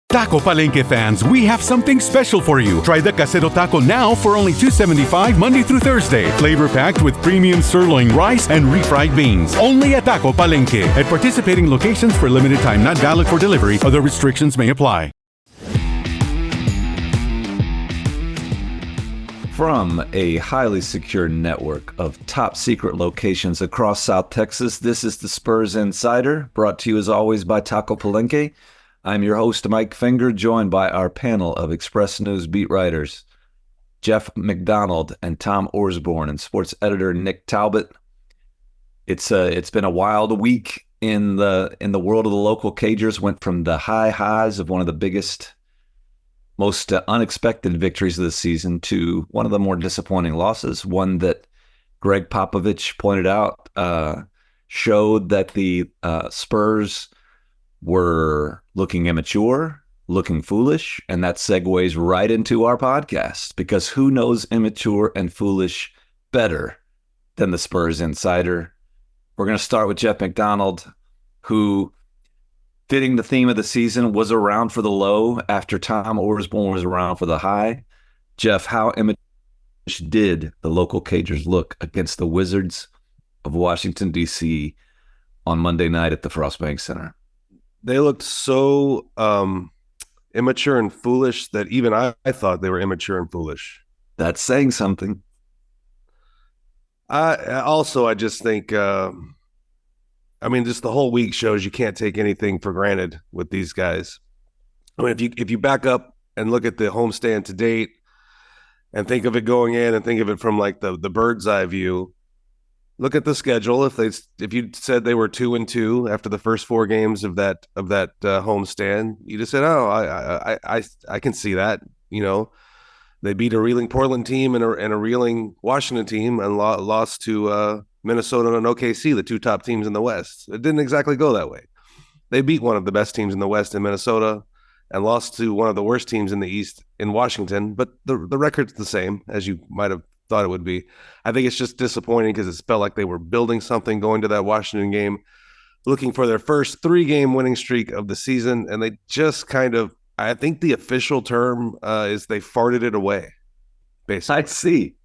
Taco Palenque fans, we have something special for you. Try the Casero Taco now for only $2.75 Monday through Thursday. Flavor packed with premium sirloin rice and refried beans. Only at Taco Palenque. At participating locations for limited time, not valid for delivery. Other restrictions may apply. From a highly secure network of top secret locations across South Texas, this is the Spurs Insider, brought to you as always by Taco Palenque. I'm your host, Mike Finger, joined by our panel of Express News beat writers, Jeff McDonald and Tom Orsborn, and sports editor Nick Talbot. It's been a wild week in the world of the local Cagers. Went from the high highs of one of the biggest, most unexpected victories of the season to one of the more disappointing losses, one that Gregg Popovich pointed out showed that the Spurs were looking immature, looking foolish, and that segues right into our podcast, because who knows immature and foolish better than the Spurs Insider? We're going to start with Jeff McDonald, who, fitting the theme of the season, was around for the low after Tom Orsborn was around for the high. Jeff, how immature did the local Cagers look against the Wizards of Washington, D.C. on Monday night at the Frostbank Center? They looked so immature and foolish that even I thought they were immature and foolish. That's saying something. I just think, just the whole week shows you can't take anything for granted with these guys. I mean, if you back up and look at the homestand to date and think of it going in and think of it from like the bird's eye view, look at the schedule. If you said they were 2-2 after the first 4 games of that homestand, you just said, "Oh, I can see that." You know, they beat a reeling Portland team and a reeling Washington team and lost to Minnesota and OKC, the 2 top teams in the West. It didn't exactly go that way. They beat one of the best teams in the West in Minnesota and lost to one of the worst teams in the East in Washington. But the record's the same, as you might have thought it would be. I think it's just disappointing because it felt like they were building something going to that Washington game, looking for their first 3-game winning streak of the season, and they just kind of, I think the official term is they farted it away, basically.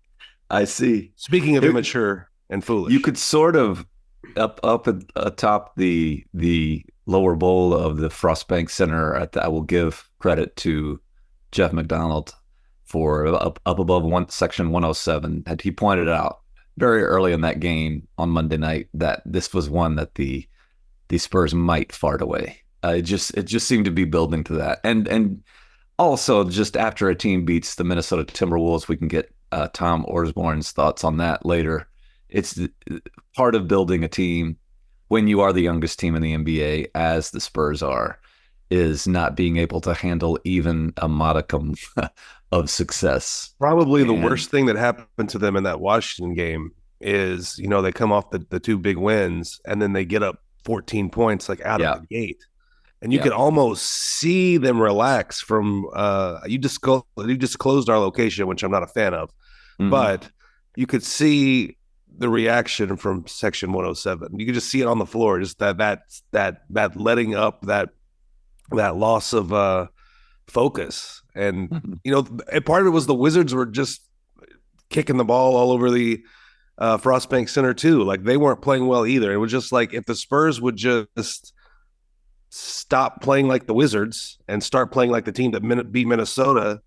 I see. Speaking of immature and foolish. You could sort of, up atop the lower bowl of the Frostbank Center, I will give credit to Jeff McDonald for up above section 107, that he pointed out very early in that game on Monday night that this was one that the Spurs might fart away. It just seemed to be building to that, and also just after a team beats the Minnesota Timberwolves, we can get Tom Orsborn's thoughts on that later. It's part of building a team when you are the youngest team in the NBA, as the Spurs are, is not being able to handle even a modicum of success. Probably the worst thing that happened to them in that Washington game is, they come off the 2 big wins and then they get up 14 points out of the gate. And you could almost see them relax from you disclosed our location, which I'm not a fan of, but you could see the reaction from section 107. You could just see it on the floor, just that letting up, that loss of focus. And and part of it was the Wizards were just kicking the ball all over the Frostbank Center too. Like, they weren't playing well either. It was just like, if the Spurs would just stop playing like the Wizards and start playing like the team that beat Minnesota,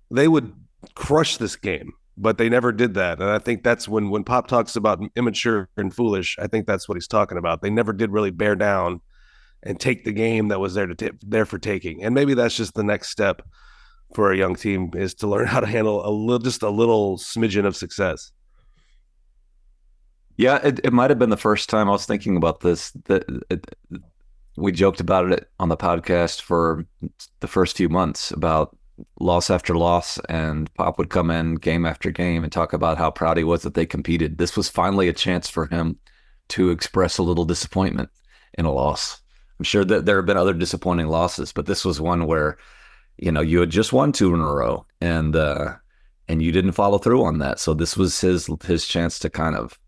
they would crush this game. But they never did that. And I think that's when Pop talks about immature and foolish, I think that's what he's talking about. They never did really bear down and take the game that was there for taking. And maybe that's just the next step for a young team, is to learn how to handle a little smidgen of success. Yeah, it might have been the first time I was thinking about this. We joked about it on the podcast for the first few months about loss after loss, and Pop would come in game after game and talk about how proud he was that they competed. This was finally a chance for him to express a little disappointment in a loss. I'm sure that there have been other disappointing losses, but this was one where, you had just won 2 in a row, and you didn't follow through on that. So this was his chance to kind of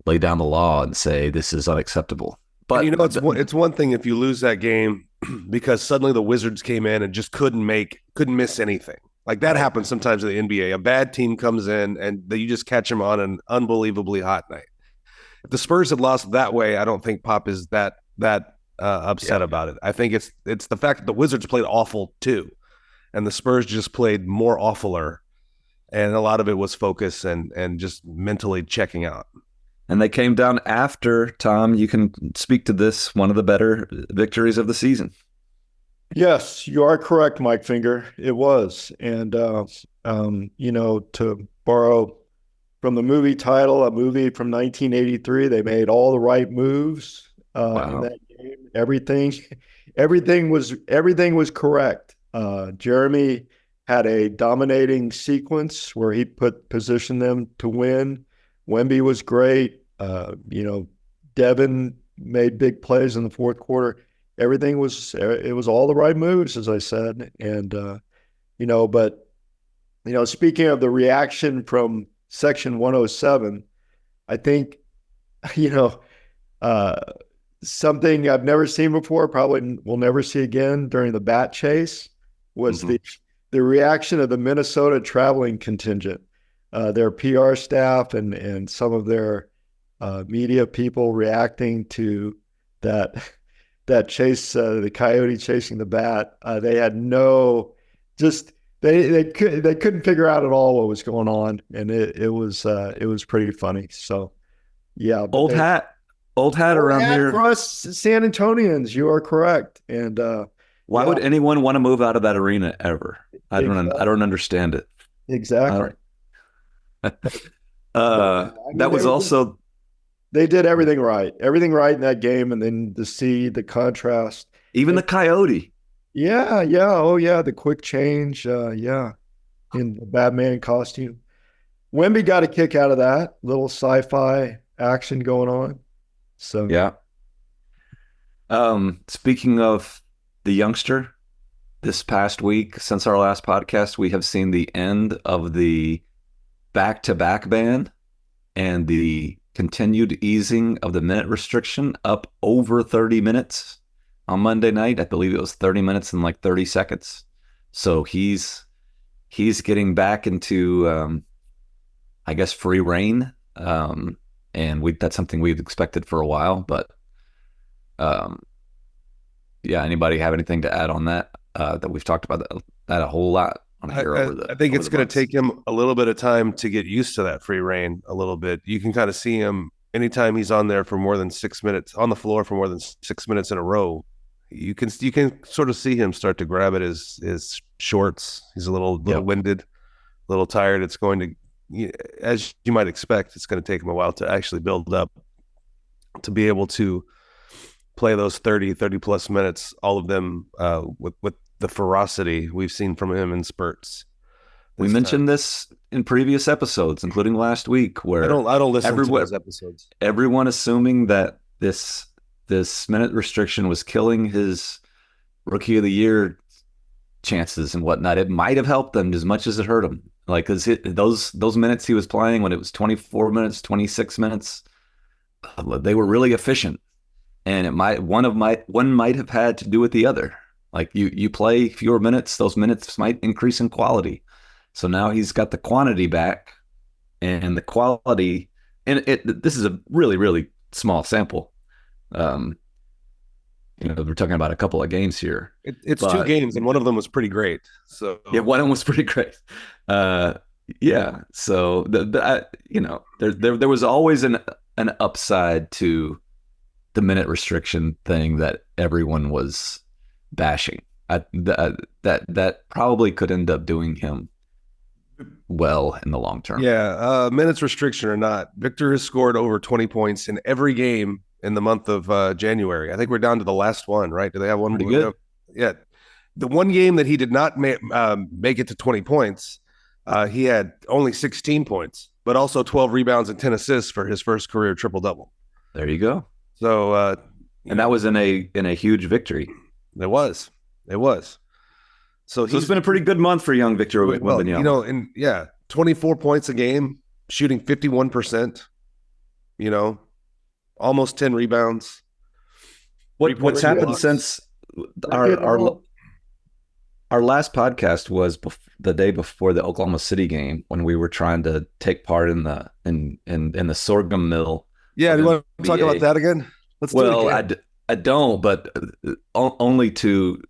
lay down the law and say, this is unacceptable. But it's one thing if you lose that game because suddenly the Wizards came in and just couldn't miss anything. Like that happens sometimes in the NBA. A bad team comes in and you just catch them on an unbelievably hot night. If the Spurs had lost that way, I don't think Pop is that upset about it. I think it's the fact that the Wizards played awful too, and the Spurs just played more awfuler, and a lot of it was focus and just mentally checking out. And they came down after, Tom, you can speak to this, one of the better victories of the season. Yes, you are correct, Mike Finger. It was. And, to borrow from the movie title, a movie from 1983, they made all the right moves in that game. Everything was correct. Jeremy had a dominating sequence where he positioned them to win. Wemby was great. Devin made big plays in the fourth quarter. It was all the right moves, as I said. And, speaking of the reaction from Section 107, I think, something I've never seen before, probably will never see again during the bat chase was the reaction of the Minnesota traveling contingent. Their PR staff and some of their media people reacting to that chase, the coyote chasing the bat. They had they couldn't figure out at all what was going on, and it was pretty funny. So yeah, old hat around here for us San Antonians. You are correct. And why would anyone want to move out of that arena ever? I don't understand it. Exactly. That was also they did everything right in that game, and then to see the contrast, even the coyote. The quick change, in the Batman costume. Wemby got a kick out of that little sci-fi action going on. So speaking of the youngster, this past week since our last podcast, we have seen the end of the back-to-back ban and the continued easing of the minute restriction up over 30 minutes on Monday night. I believe it was 30 minutes and like 30 seconds. So he's getting back into, I guess, free reign. And that's something we've expected for a while. But anybody have anything to add on that? That we've talked about that a whole lot. I think it's going to take him a little bit of time to get used to that free reign a little bit. You can kind of see him anytime he's on there for more than 6 minutes, on the floor for more than 6 minutes in a row. You can sort of see him start to grab at his shorts. He's a little winded, a little tired. It's going to, as you might expect, it's going to take him a while to actually build up to be able to play those 30 plus minutes, all of them with the ferocity we've seen from him in spurts. We mentioned this in previous episodes, including last week, where I don't listen to those episodes. Everyone assuming that this minute restriction was killing his Rookie of the Year chances and whatnot. It might have helped them as much as it hurt him. Like, cause those minutes he was playing when it was 24 minutes, 26 minutes, they were really efficient, and one might have had to do with the other. Like you play fewer minutes, those minutes might increase in quality. So now he's got the quantity back, and the quality. And this is a really, really small sample. We're talking about a couple of games here. It's 2 games, and one of them was pretty great. So one of them was pretty great. So there was always an upside to the minute restriction thing that everyone was bashing. That probably could end up doing him well in the long term. Minutes restriction or not, Victor has scored over 20 points in every game in the month of January. I think we're down to the last one, right? Do they have one? Pretty good. Yeah. The one game that he did not make it to 20 points, he had only 16 points, but also 12 rebounds and 10 assists for his first career triple-double. There you go. So, and that was in a huge victory. It was. So it's been a pretty good month for young Victor Wembanyama. 24 points a game, shooting 51%, almost 10 rebounds. What's happened since our last podcast was the day before the Oklahoma City game when we were trying to take part in the sorghum mill. Yeah, do you want to talk about that again? Let's do it again. I don't, but only to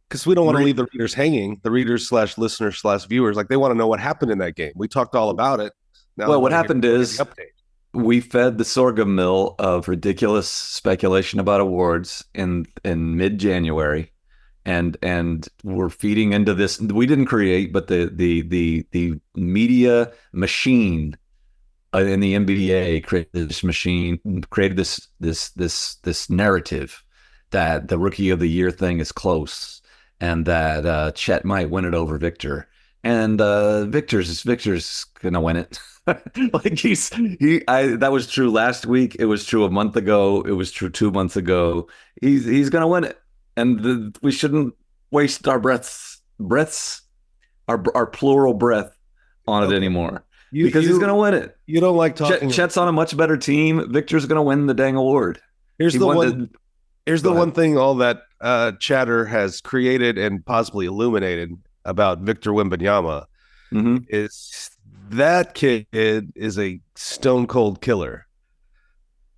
because we don't want to leave the readers hanging. The readers / listeners / viewers, like they want to know what happened in that game. We talked all about it. Now what happened is we fed the sorghum mill of ridiculous speculation about awards in mid-January, and we're feeding into this. We didn't create, but the media machine in the NBA created this narrative that the Rookie of the Year thing is close, and that Chet might win it over Victor, and Victor's gonna win it. Like that was true last week. It was true a month ago. It was true 2 months ago. He's gonna win it, and we shouldn't waste our our plural breath on it anymore. Because he's going to win it. You don't like talking. Chet's on a much better team. Victor's going to win the dang award. Here's the one thing all that chatter has created and possibly illuminated about Victor Wembanyama is that kid is a stone cold killer.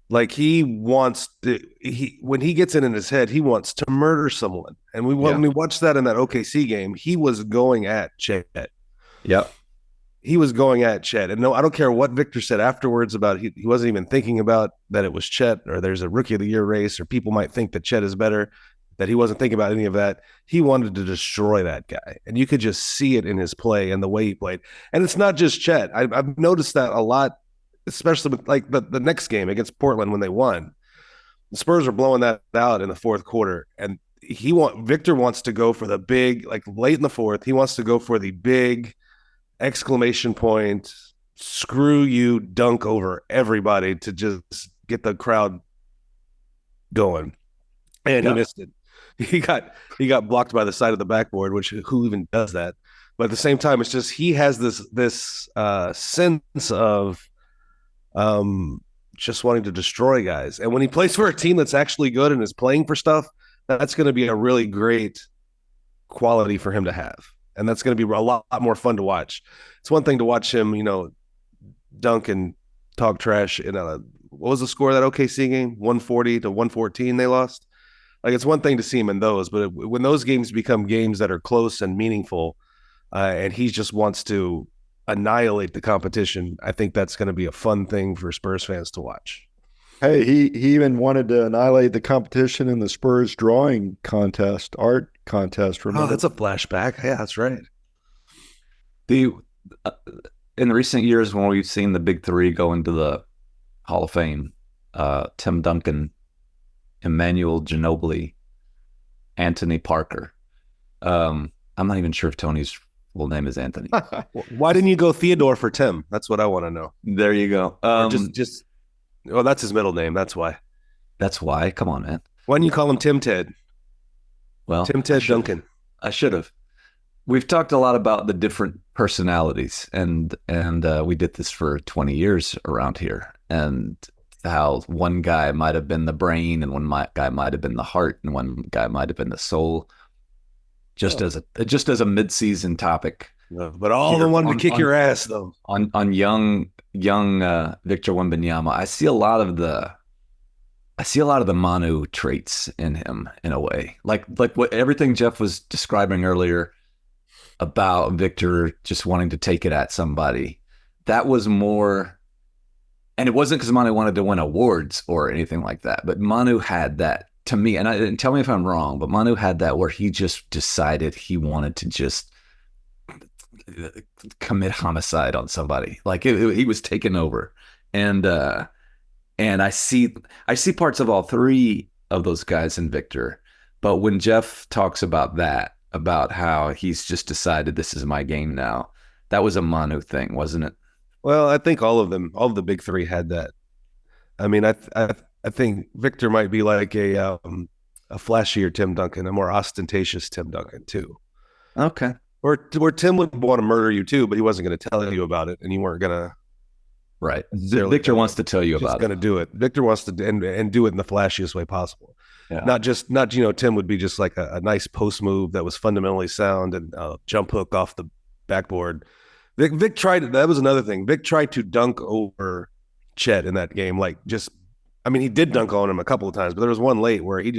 Like when he gets in his head, he wants to murder someone. And when we watched that in that OKC game, he was going at Chet. Yep. He was going at Chet. And no, I don't care what Victor said afterwards about he wasn't even thinking about that it was Chet or there's a Rookie of the Year race or people might think that Chet is better, that he wasn't thinking about any of that. He wanted to destroy that guy. And you could just see it in his play and the way he played. And it's not just Chet. I've noticed that a lot, especially with like the next game against Portland when they won. The Spurs are blowing that out in the fourth quarter. And Victor wants to go for the big, like late in the fourth, he wants to go for the big exclamation point, screw you, dunk over everybody to just get the crowd going. And he missed it. He got blocked by the side of the backboard, which who even does that? But at the same time, it's just he has this sense of just wanting to destroy guys. And when he plays for a team that's actually good and is playing for stuff, that's going to be a really great quality for him to have. And that's going to be a lot more fun to watch. It's one thing to watch him, dunk and talk trash in what was the score of that OKC game? 140-114 they lost. Like, it's one thing to see him in those, but when those games become games that are close and meaningful, and he just wants to annihilate the competition, I think that's going to be a fun thing for Spurs fans to watch. Hey, he even wanted to annihilate the competition in the Spurs drawing contest, art contest. Remember? Oh, that's a flashback. Yeah, that's right. In recent years, when we've seen the big three go into the Hall of Fame, Tim Duncan, Emmanuel Ginobili, Anthony Parker. I'm not even sure if Tony's full name is Anthony. Why didn't you go Theodore for Tim? That's what I want to know. There you go. Well, that's his middle name. That's why. That's why. Come on, man. Why didn't you call him Tim Ted? Well, Tim Ted Duncan. I should have. We've talked a lot about the different personalities, and we did this for 20 years around here, and how one guy might have been the brain, and one guy might have been the heart, and one guy might have been the soul. Just as a mid-season topic. No, but all of them wanted to kick your ass, though. On young Victor Wembanyama, I see a lot of the Manu traits in him in a way, like what everything Jeff was describing earlier about Victor just wanting to take it at somebody. That was more, and it wasn't because Manu wanted to win awards or anything like that, but Manu had that to me, and tell me if I'm wrong, but Manu had that where he just decided he wanted to just commit homicide on somebody. Like he was taken over, and I see parts of all three of those guys in Victor. But when Jeff talks about that, about how he's just decided this is my game now, that was a Manu thing, wasn't it? Well, I think all of the big three had that. I mean, I think Victor might be like a flashier Tim Duncan, a more ostentatious Tim Duncan too. Okay. Or Tim would want to murder you too, but he wasn't going to tell you about it, and you weren't going to Right. Victor wants to tell you about it. Going to do it. Victor wants to and do it in the flashiest way possible. Yeah. Not Tim would be just like a nice post move that was fundamentally sound and jump hook off the backboard. Vic tried. That was another thing. Vic tried to dunk over Chet in that game. He did dunk on him a couple of times, but there was one late where he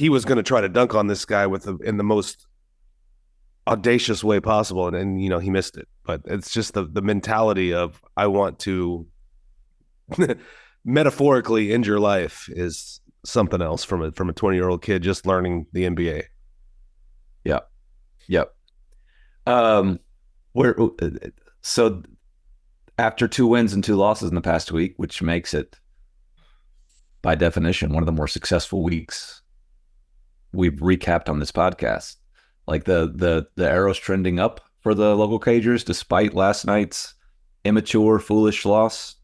was going to try to dunk on this guy in the most audacious way possible, and he missed it. But it's just the mentality of I want to metaphorically end your life is something else from a 20-year-old kid just learning the NBA. Yep. So after 2 wins and 2 losses in the past week, which makes it by definition one of the more successful weeks we've recapped on this podcast. Like the arrow's trending up for the local Cagers despite last night's immature, foolish loss,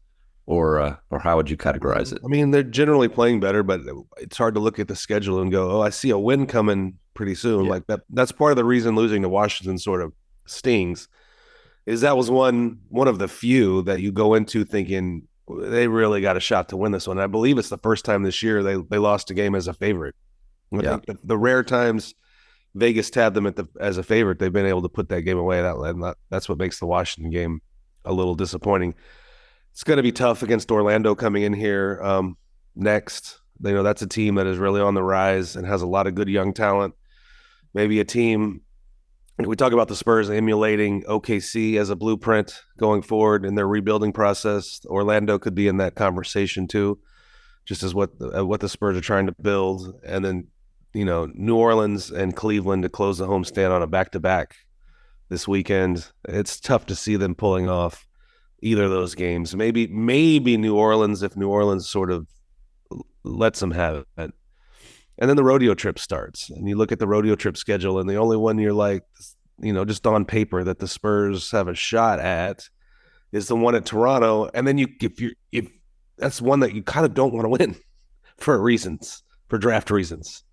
or how would you categorize it? I mean, they're generally playing better, but it's hard to look at the schedule and go, "Oh, I see a win coming pretty soon." Yeah. Like that. That's part of the reason losing to Washington sort of stings. Is that was one of the few that you go into thinking they really got a shot to win this one. And I believe it's the first time this year they lost a game as a favorite. I think the rare times Vegas tabbed them as a favorite, they've been able to put that game away. That's what makes the Washington game a little disappointing. It's going to be tough against Orlando coming in here next. That's a team that is really on the rise and has a lot of good young talent. Maybe a team, we talk about the Spurs emulating OKC as a blueprint going forward in their rebuilding process. Orlando could be in that conversation too, just as what the Spurs are trying to build. And then, New Orleans and Cleveland to close the homestand on a back-to-back this weekend. It's tough to see them pulling off either of those games. Maybe New Orleans, if New Orleans sort of lets them have it. And then the rodeo trip starts, and you look at the rodeo trip schedule, and the only one you're like, just on paper that the Spurs have a shot at is the one at Toronto. And then if that's one that you kind of don't want to win for draft reasons.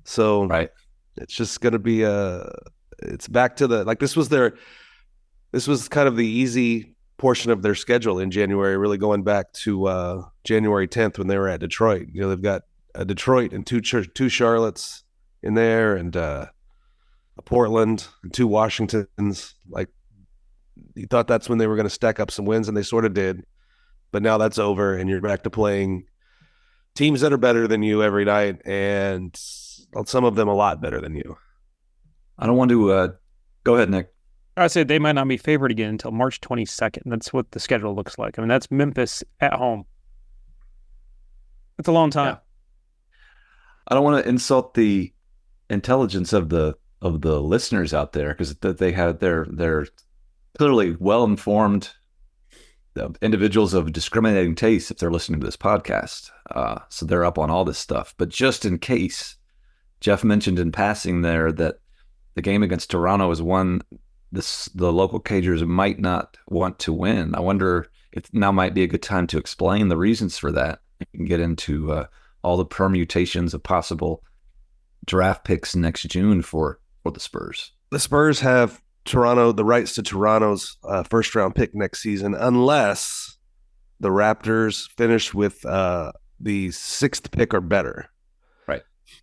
So right. It's just going to be it's back to this was kind of the easy portion of their schedule in January, really going back to January 10th when they were at Detroit. They've got a Detroit and two Charlottes in there, and a Portland and 2 Washingtons. Like, you thought that's when they were going to stack up some wins, and they sort of did. But now that's over, and you're back to playing teams that are better than you every night, and some of them a lot better than you. I don't want to go ahead, Nick. I said they might not be favored again until March 22nd. That's what the schedule looks like. I mean, that's Memphis at home. It's a long time. Yeah. I don't want to insult the intelligence of the listeners out there, because they're clearly well-informed individuals of discriminating tastes if they're listening to this podcast. So they're up on all this stuff. But just in case, Jeff mentioned in passing there that the game against Toronto is one the local Cagers might not want to win. I wonder if now might be a good time to explain the reasons for that. You can get into all the permutations of possible draft picks next June for the Spurs. The Spurs have the rights to Toronto's first round pick next season, unless the Raptors finish with the 6th pick or better. Right.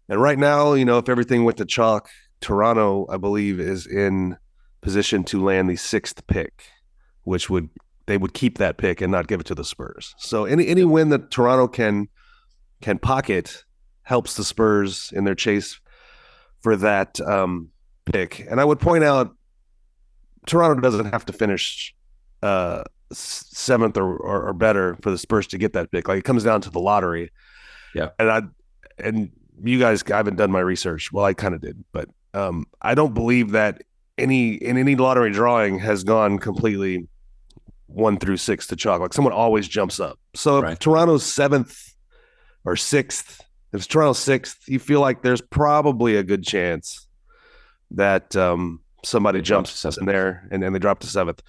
And right now, if everything went to chalk, Toronto, I believe, is in position to land the 6th pick, which they would keep that pick and not give it to the Spurs. So any win that Toronto can pocket helps the Spurs in their chase for that pick. And I would point out, Toronto doesn't have to finish 7th or better for the Spurs to get that pick. Like, it comes down to the lottery. Yeah. And you guys, I haven't done my research. Well, I kind of did, but I don't believe that any lottery drawing has gone completely 1 through 6 to chalk. Like, someone always jumps up. So if Toronto's 7th or 6th, if it's Toronto's 6th, you feel like there's probably a good chance that somebody jumps in there and they drop to 7th.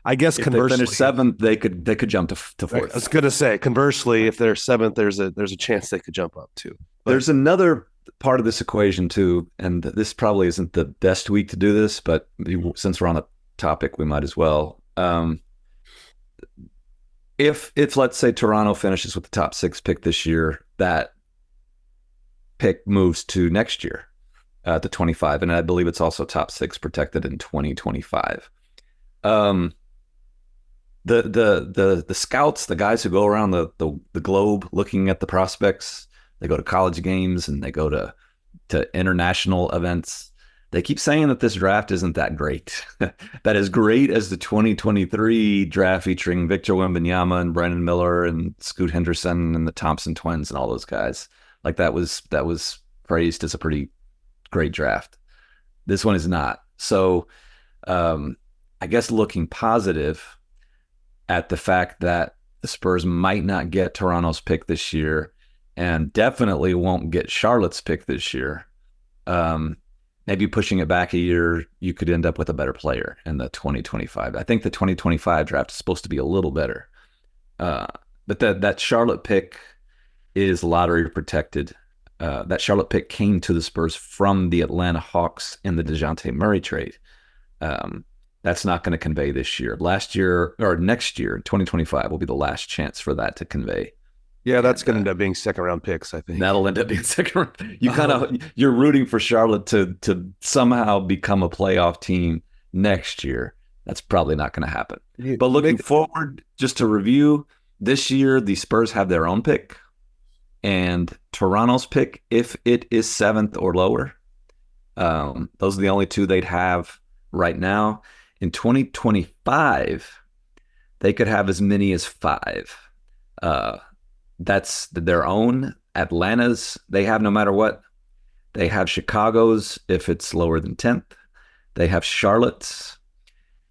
I guess if conversely, they finish 7th, they could jump to 4th. I was going to say, conversely, if they're 7th, there's a chance they could jump up too. But there's another part of this equation too, and this probably isn't the best week to do this, but since we're on the topic, we might as well. if let's say Toronto finishes with the top 6 pick this year, that pick moves to next year, to 25, and I believe it's also top 6 protected in 2025. The scouts, the guys who go around the globe looking at the prospects, they go to college games and they go to international events. They keep saying that this draft isn't that great. That as great as the 2023 draft featuring Victor Wembanyama and Brandon Miller and Scoot Henderson and the Thompson twins and all those guys. Like that was praised as a pretty great draft. This one is not. So I guess looking positive at the fact that the Spurs might not get Toronto's pick this year and definitely won't get Charlotte's pick this year. Maybe pushing it back a year, you could end up with a better player in the 2025. I think the 2025 draft is supposed to be a little better. But that Charlotte pick is lottery protected. That Charlotte pick came to the Spurs from the Atlanta Hawks in the DeJounte Murray trade. That's not going to convey this year. Next year, 2025, will be the last chance for that to convey. Yeah, that's going to end up being second-round picks, I think. That'll end up being second round. You're rooting for Charlotte to somehow become a playoff team next year. That's probably not going to happen. But looking forward, just to review, this year the Spurs have their own pick, and Toronto's pick, if it is 7th or lower. Those are the only 2 they'd have right now. In 2025, they could have as many as 5. That's their own. Atlanta's, they have no matter what. They have Chicago's if it's lower than 10th. They have Charlotte's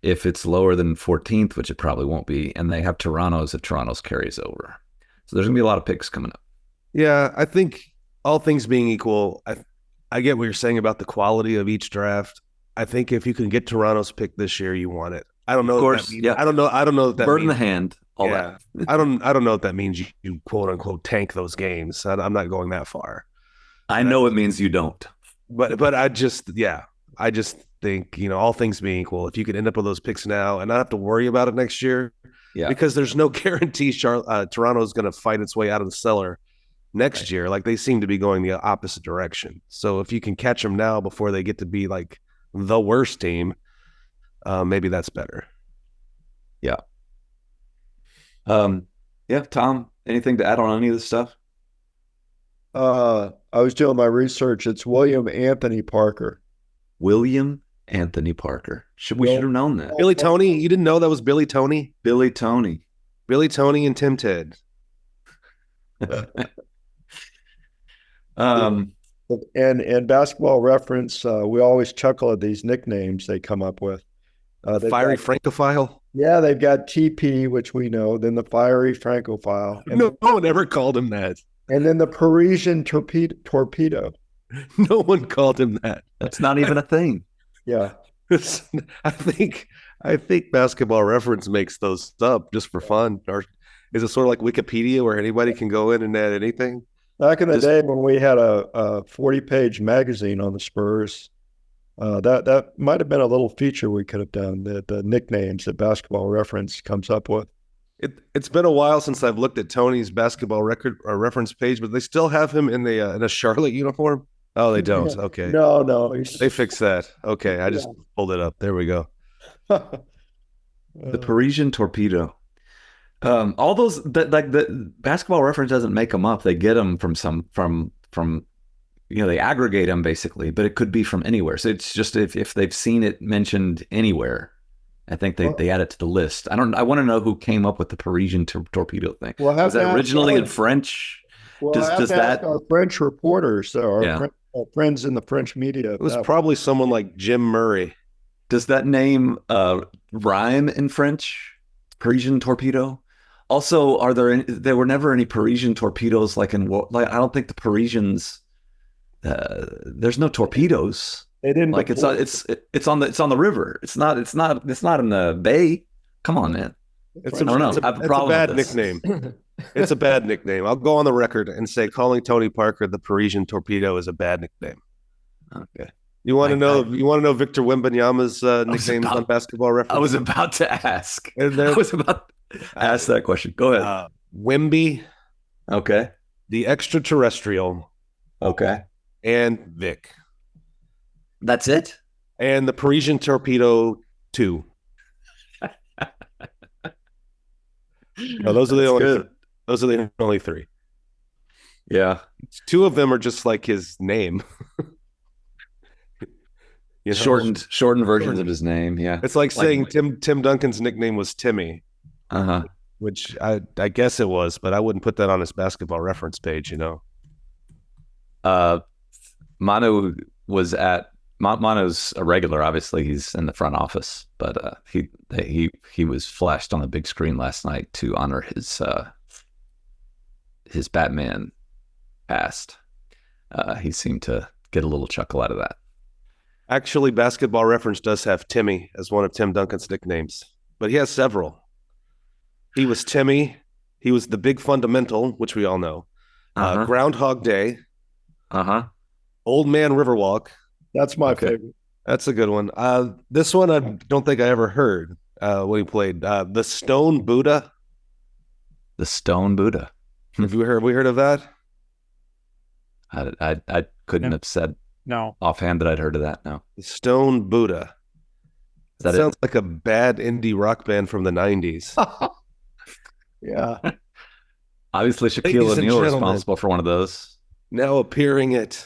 if it's lower than 14th, which it probably won't be. And they have Toronto's if Toronto's carries over. So there's going to be a lot of picks coming up. Yeah, I think all things being equal, I get what you're saying about the quality of each draft. I think if you can get Toronto's pick this year, you want it. I don't know. Of course, yeah. I don't know what that bird in means. the hand. All that. I don't know what that means. You quote unquote tank those games. I'm not going that far. I know it means you don't. But I just think, all things being equal, if you could end up with those picks now and not have to worry about it next year, because there's no guarantee Toronto is going to fight its way out of the cellar next year. Like they seem to be going the opposite direction. So if you can catch them now before they get to be like the worst team, maybe that's better. Yeah. Tom, anything to add on any of this stuff? I was doing my research. It's William Anthony Parker. William Anthony Parker. Should have known that. Billy Tony? You didn't know that was Billy Tony? Billy Tony and Tim Ted. And Basketball Reference, we always chuckle at these nicknames they come up with. Fiery Francophile? Yeah, they've got TP, which we know, then the Fiery Francophile. And no one ever called him that. And then the Parisian Torpedo. No one called him that. That's not even a thing. Yeah. I think Basketball Reference makes those up just for fun. Or is it sort of like Wikipedia where anybody can go in and add anything? Back in the day when we had a 40-page magazine on the Spurs, that might have been a little feature we could have done, the nicknames that Basketball Reference comes up with. It's been a while since I've looked at Tony's Basketball Reference page, but they still have him in a Charlotte uniform. Oh, they don't. Okay. No. They fixed that. Okay, I just pulled it up. There we go. The Parisian Torpedo. All those the Basketball Reference doesn't make them up. They get them from they aggregate them basically, but it could be from anywhere. So it's just if they've seen it mentioned anywhere, I think they add it to the list. I want to know who came up with the Parisian Torpedo thing. Well, was that originally in French? Well, does that our French reporters, our friends in the French media? It was probably someone like Jim Murray. Does that name rhyme in French? Parisian Torpedo. Also, there were never any Parisian torpedoes like I don't think the Parisians. There's no torpedoes. They didn't like it's on the river. It's not in the bay. Come on, man. It's a bad nickname. It's a bad nickname. I'll go on the record and say calling Tony Parker the Parisian Torpedo is a bad nickname. Okay. You want to know Victor Wembanyama's nicknames on Basketball Reference? I was about to ask. Ask that question. Go ahead. Wimby, Okay. the extraterrestrial, Okay. and Vic. That's it? And the Parisian Torpedo 2. No, those are the only three. Yeah. 2 of them are just like his name. Shortened versions of his name. Yeah. It's like saying Tim Duncan's nickname was Timmy. Uh-huh. Which I guess it was, but I wouldn't put that on his basketball reference page, Manu Manu's a regular. Obviously, he's in the front office, but he was flashed on the big screen last night to honor his Batman past. He seemed to get a little chuckle out of that. Actually, Basketball Reference does have Timmy as one of Tim Duncan's nicknames, but he has several. He was Timmy. He was the Big Fundamental, which we all know. Groundhog Day. Old Man Riverwalk. That's my favorite. That's a good one. This one I don't think I ever heard when he played. The Stone Buddha. The Stone Buddha. Have we heard of that? I couldn't have said offhand that I'd heard of that. No. The Stone Buddha. That sounds like a bad indie rock band from the 90s. Yeah. Obviously, Shaquille O'Neal responsible for one of those. Now appearing at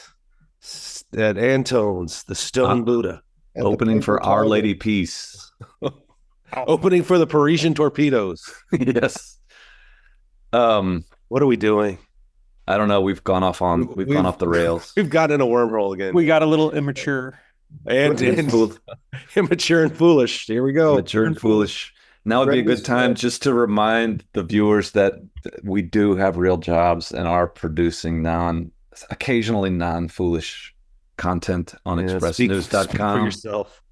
Antone's, the Stone Buddha. Opening for Our Lady Peace. Opening for the Parisian Torpedoes. Yes. What are we doing? I don't know. We've gone off the rails. We've got in a wormhole again. We got a little immature. And immature and foolish. Here we go. Immature and foolish. Now would be a good time just to remind the viewers that we do have real jobs and are producing occasionally non-foolish content on expressnews.com. Speak for yourself.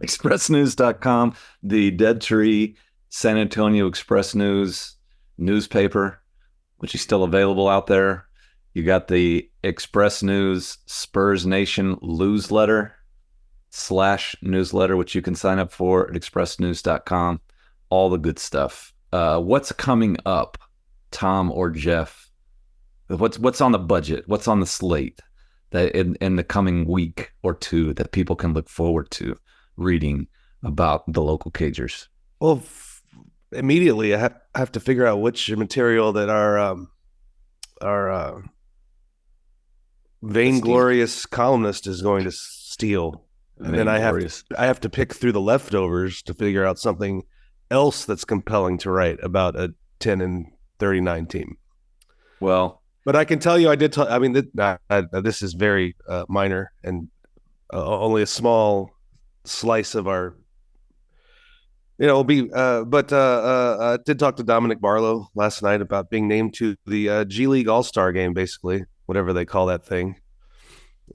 Expressnews.com, the Dead Tree San Antonio Express News newspaper, which is still available out there. You got the Express News Spurs Nation newsletter /newsletter, which you can sign up for at expressnews.com. All the good stuff. What's coming up, Tom or Jeff? What's on the budget? What's on the slate that in the coming week or two that people can look forward to reading about the local Cagers? Well, immediately I have to figure out which material that our vainglorious columnist is going to steal, and then I have to pick through the leftovers to figure out something else that's compelling to write about a 10-39 team. Well, but I can tell you, this is very minor and only a small slice of our. I did talk to Dominic Barlow last night about being named to the G League All-Star game, basically, whatever they call that thing.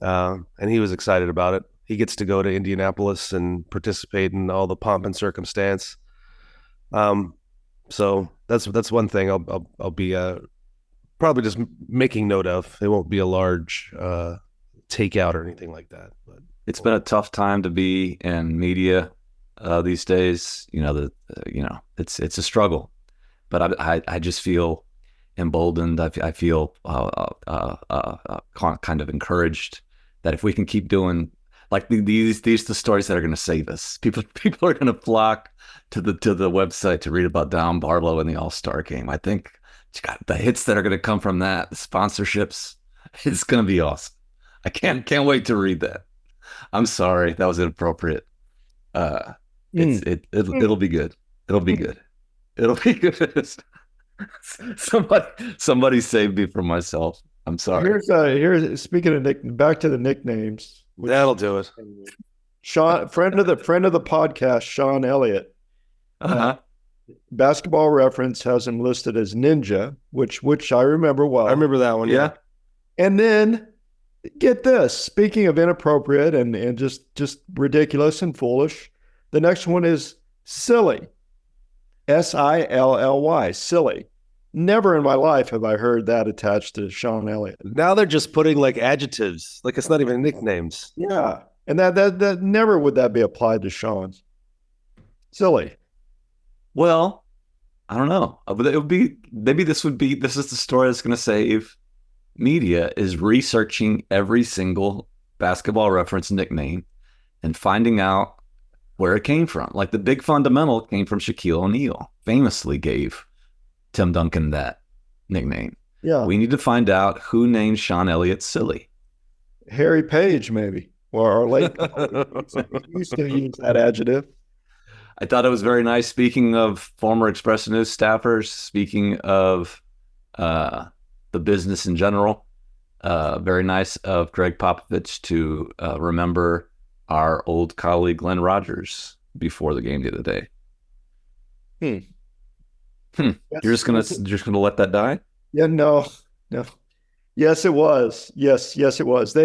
And he was excited about it. He gets to go to Indianapolis and participate in all the pomp and circumstance. So that's one thing I'll be probably just making note of. It won't be a large takeout or anything like that. But it's been a tough time to be in media these days. It's a struggle, but I just feel emboldened. I feel kind of encouraged that if we can keep doing like these are the stories that are going to save us. People are going to flock to the website to read about Dom Barlow in the All-Star game. I think the hits that are going to come from that, the sponsorships, it's going to be awesome. I can't wait to read that. I'm sorry, that was inappropriate. It'll be good. It'll be good. It'll be good. Somebody saved me from myself. I'm sorry. Here's speaking of back to the nicknames. That'll do it. Sean, friend of the podcast, Sean Elliott. Basketball Reference has him listed as Ninja, which I remember well. I remember that one. Yeah. And then get this. Speaking of inappropriate and just ridiculous and foolish, the next one is Silly. Silly. Silly. Never in my life have I heard that attached to Sean Elliott. Now they're just putting like adjectives, like it's not even nicknames. Yeah, and that never would that be applied to Sean's. Silly. Well, I don't know. But it would be, this is the story that's going to save media, is researching every single Basketball Reference nickname and finding out where it came from. Like the big fundamental came from Shaquille O'Neal, famously gave Tim Duncan that nickname. Yeah. We need to find out who named Sean Elliott silly. Harry Page, maybe, or late. He used to use that adjective. I thought it was very nice. Speaking of former Express News staffers, speaking of the business in general, very nice of Gregg Popovich to remember our old colleague Glenn Rogers before the game the other day. You're just gonna let that die? Yeah, no. Yes, it was. Yes, it was.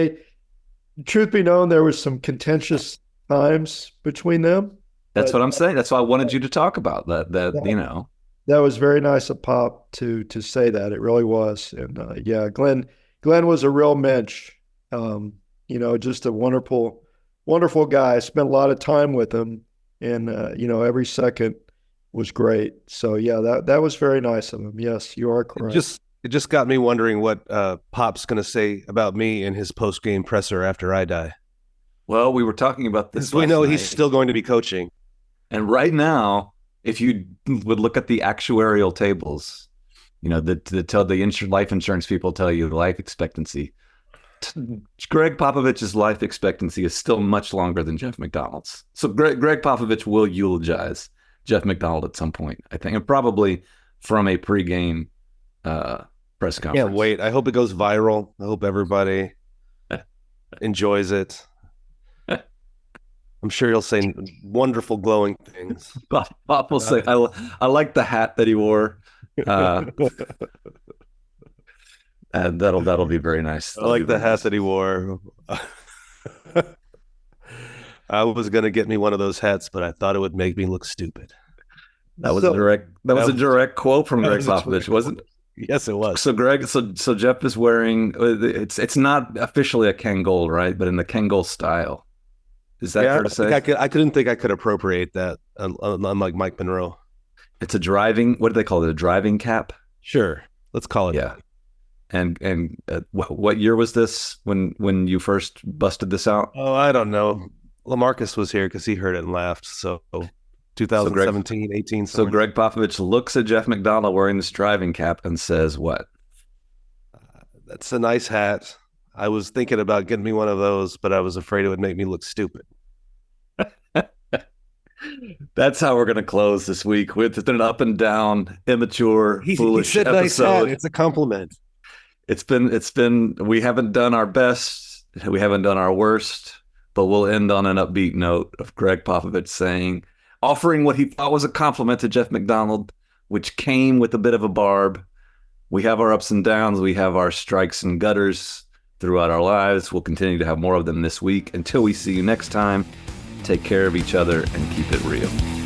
Truth be known, there was some contentious times between them. That's what I'm saying. That's why I wanted you to talk about that. That was very nice of Pop to say that. It really was. And Glenn was a real mensch. Just a wonderful guy. I spent a lot of time with him, and every second was great. So that was very nice of him. Yes, you are correct. It just got me wondering what Pop's going to say about me in his post-game presser after I die. Well, we were talking about this. We know he's still going to be coaching. And right now, if you would look at the actuarial tables, the life insurance people tell you life expectancy. Gregg Popovich's life expectancy is still much longer than Jeff McDonald's. So Gregg Popovich will eulogize Jeff McDonald at some point, I think, and probably from a pregame press conference. Can't wait. I hope it goes viral. I hope everybody enjoys it. I'm sure he'll say wonderful, glowing things. Pop will say, I like the hat that he wore. And that'll be very nice. I like the hat that he wore. I was going to get me one of those hats, but I thought it would make me look stupid. That was a direct quote from Gregg Popovich, wasn't it? Yes, it was. So Jeff is wearing, it's not officially a Kangol, right? But in the Kangol style. Is that fair to say? I couldn't think I could appropriate that, unlike Mike Monroe. It's a driving, what do they call it? A driving cap? Sure. Let's call it that. And what year was this when you first busted this out? Oh, I don't know. LaMarcus was here because he heard it and laughed. So 2017, 18. So Gregg Popovich looks at Jeff McDonald wearing this driving cap and says what? That's a nice hat. I was thinking about getting me one of those, but I was afraid it would make me look stupid. That's how we're going to close this week with an up and down, immature, foolish episode. Nice hat. It's a compliment. It's been. We haven't done our best. We haven't done our worst, but we'll end on an upbeat note of Gregg Popovich offering what he thought was a compliment to Jeff McDonald, which came with a bit of a barb. We have our ups and downs. We have our strikes and gutters throughout our lives. We'll continue to have more of them this week. Until we see you next time, take care of each other and keep it real.